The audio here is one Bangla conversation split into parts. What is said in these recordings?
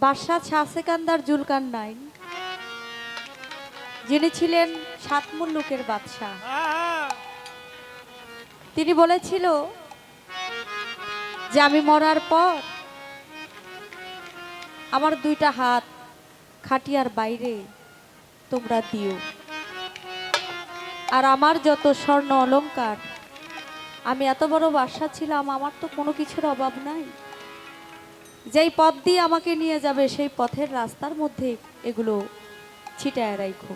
বাদশাহ শাহ সেকান্দার জুলকারনাইন, যিনি ছিলেন সাত মুল্লুকের বাদশাহ, তিনি বলেছিল যে আমি মরার পর আমার দুইটা হাত খাটিয়ার বাইরে তোমরা দিও, আর আমার যত স্বর্ণ অলংকার, আমি এত বড় বাদশাহ ছিলাম, আমার তো কোনো কিছুর অভাব নাই, যেই পথ দিয়ে আমাকে নিয়ে যাবে সেই পথের রাস্তার মধ্যে এগুলো ছিটায় রাখো।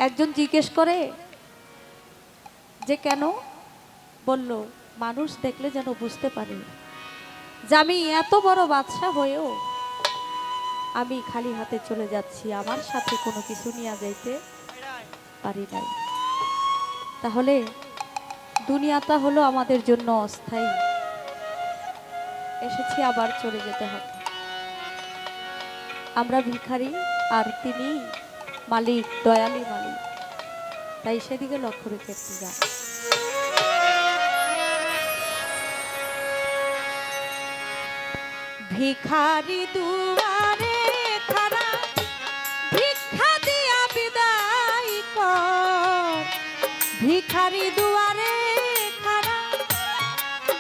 একজন জিজ্ঞেস করে যে কেন? বলল, মানুষ দেখলে যেন বুঝতে পারে যে আমি এত বড় বাদশা হয়েও আমি খালি হাতে চলে যাচ্ছি, আমার সাথে কোনো কিছু নিয়ে যাইতে পারি নাই। তাহলে দুনিয়াটা হলো আমাদের জন্য অস্থায়ী, এসেছি আবার চলে যেতে হবে। আমরা ভিখারি আর তিনি মালিক, দয়ালু মালিক, তাই সেদিকে লক্ষ্য রেখে যা। ভিখারি দুয়ারে খাড়া, ভিক্ষা দিয়া বিদায় কর। ভিখারি দুয়ারে খাড়া,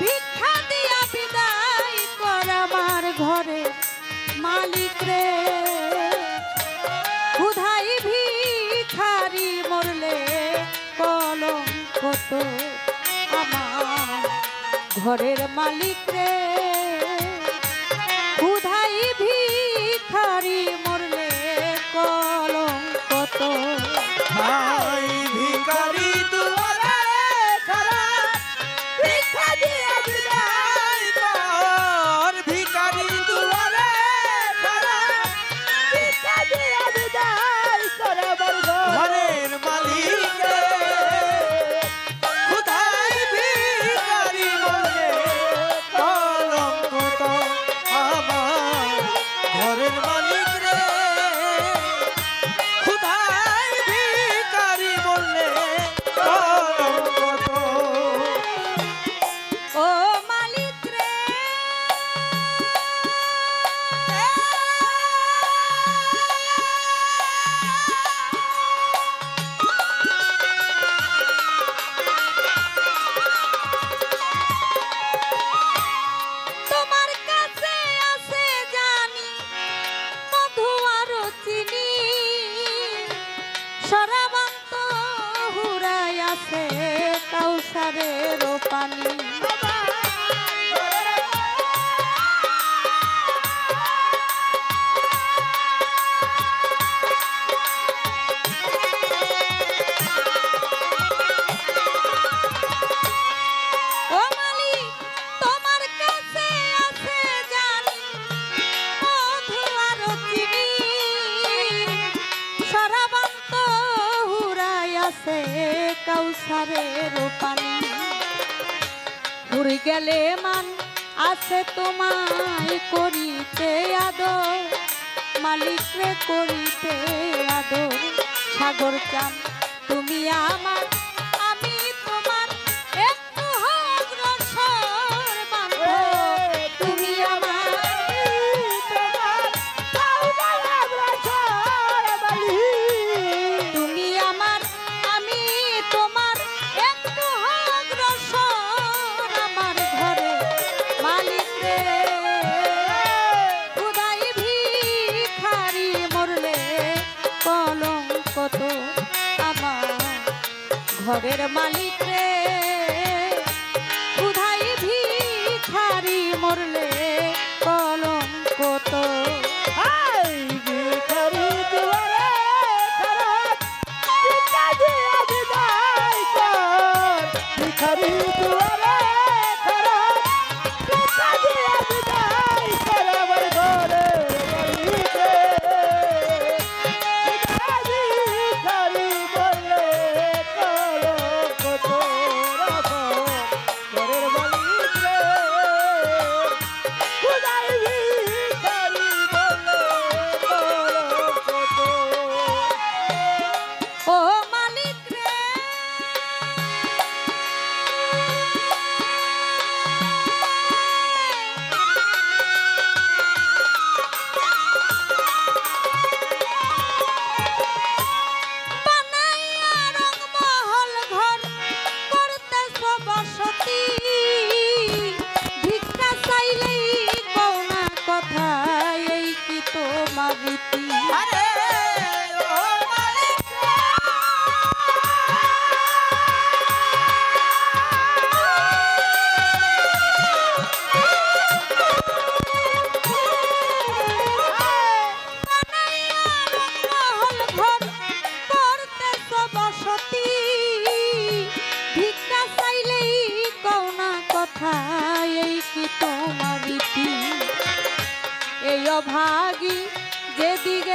ভিক্ষা দিয়া বিদায় কর আমার ঘরে মালিক রে। ক্ষুধাই ভিখারি মরলে কলঙ্ক তো আমার ঘরের মালিক রে। ক্ষুধাই ভিখারি মরলে কলঙ্ক তো ভাই ভিখারি দুয়ারে খাড়া, ভিক্ষা দিয়া বিদায় কর। ভিখারি দুয়ারে খাড়া, ভিক্ষা দিয়া বিদায় কর আমার ঘরের মালিক রে। ক্ষুধাই ভিখারি মরলে কলঙ্ক তো আমার ঘরের মালিক রে। ক্ষুধাই ভিখারি মরলে কলঙ্ক তো। ও মালিক রে। তোমার কাছে আছে জানি মধু আর চিনি, সরাবান্ত হুরাই আছে কাউসারের পানি। ও মালিক, তোমার কাছে আছে জানি মধু আর চিনি, সরাবান্ত হুরাই আছে কাউসারের পানি। ঘুরে গেলে মান আছে তোমায় করিতে আদর, মালিক রে করিতে আদর। সাগর চান তুমি আমার, আমি তোমার, একটু অগ্রসর বান্ধব তুমি আমার। তুমি আমার, আমি তোমার, একটু অগ্রসর আমার ঘরে মালিক রে। ক্ষুধাই ভিখারি মরলে কলঙ্ক তো আমার ঘরের মালিক রে। ক্ষুধাই ভিখারি মরলে কলঙ্ক তো। ভাই ভিখারি দুয়ারে খাড়া, ভিক্ষা দিয়া বিদায় কর। ভিখারি দুয়ারে খাড়া, ভিক্ষা দিয়া বিদায় কর আমার ঘরের মালিক রে। ক্ষুধাই ভিখারি মরলে কলঙ্ক তো আমার ঘরের মালিক রে।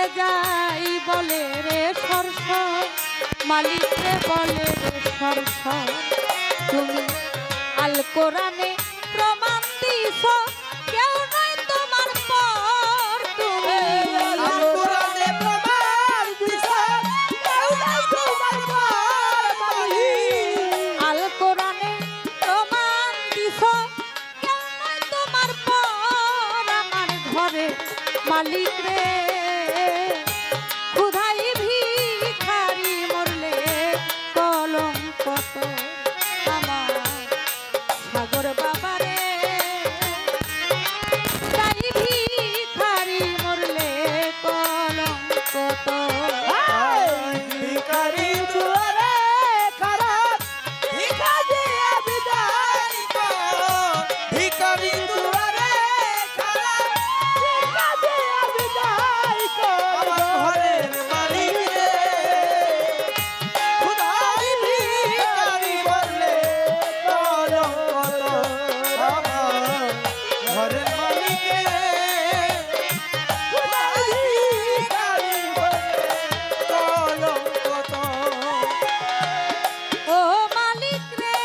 রে যাই বলে রে সরস, মালিক রে বলে রে সরস, তুমি আল কোরআনে প্রমাণ দিছ কেউ নয় তোমার পর, তুমি আল কোরআনে প্রমাণ দিছ কেউ নাই তোমার পর মালিক। আল কোরআনে প্রমাণ দিছ কেউ নয় তোমার পর, আমার ঘরে মালিক রে ক্ষুধাই ভিখারি মরলে কলঙ্ক তো আমার সাগর বাবা রে, তাই ভিখারি মরলে কলঙ্ক তো ভিখারি দুয়ারে খারাপ ভিখা দিয়া বিদায় কর, ভিখারি দুয়ারে খারাপ ভিখা দিয়া বিদায় কর। ঘরের মালিক রে খুদাই ভিখারি বললে কলঙ্ক তোর আমার। ঘরের মালিক রে খুদাই ভিখারি বললে কলঙ্ক তোর। ও মালিক রে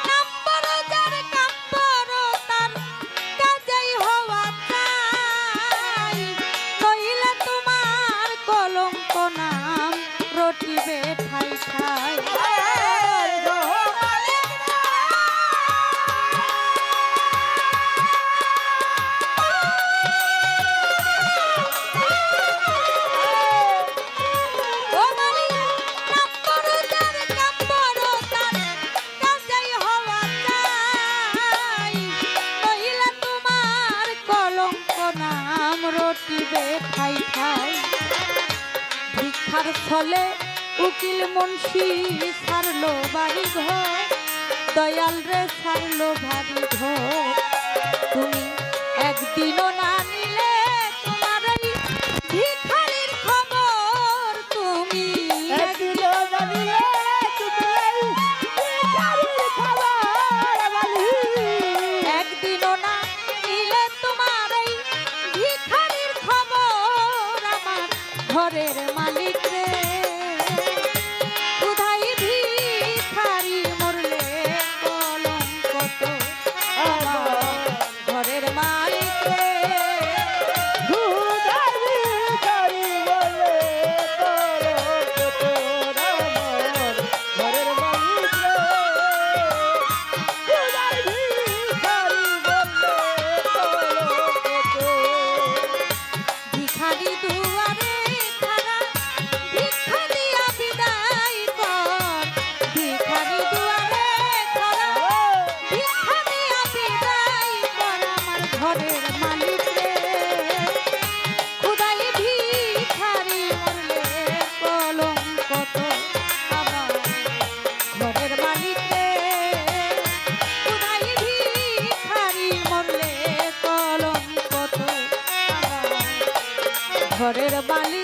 নাম্বার যার কাম্বর তার কাজেই হওয়া চাই, নইলে তোমার কলঙ্ক নাম রটিবে ঠাই ঠাই। ও মালিক নাম্বার যার কাম্বর তার কাজেই হওয়া চাই, নইলে তোমার কলঙ্ক নাম রটিবে ঠাই ঠাই। ভিক্ষার ছলে উকিল মুন্সি ছাড়লো বাড়ি ঘর, দয়াল রে ছাড়লো ভারী ঘর, তুমি একদিনও না নিলে তোমার এই ভিখারির খবর, তুমি একদিনও জানিলে তুমি এই ভিখারির খবর মালিক। একদিনও না নিলে তোমার এই ভিখারির খবর, আমার ঘরের মালিক রে ক্ষুধাই ভিখারি মরলে কলঙ্ক তো আমার ঘরের মালিক রে খুদাই ভিখারি বলে কলঙ্ক তোর আমার। ঘরের মালিক রে খুদাই ভিখারি বলে কলঙ্ক তোর। ভিখারি দুয়ারে খাড়া ভিক্ষা দিয়া বিদায় কর, ভিখারি দুয়ারে খাড়া ভিক্ষা দিয়া বিদায় কর, আমার ঘরের মালিক রে ক্ষুধাই ভিখারি মরলে কলঙ্ক তো আমার ঘরের মালিক রে ক্ষুধাই ভিখারি মরলে কলঙ্ক তো আমার ঘরের মালিক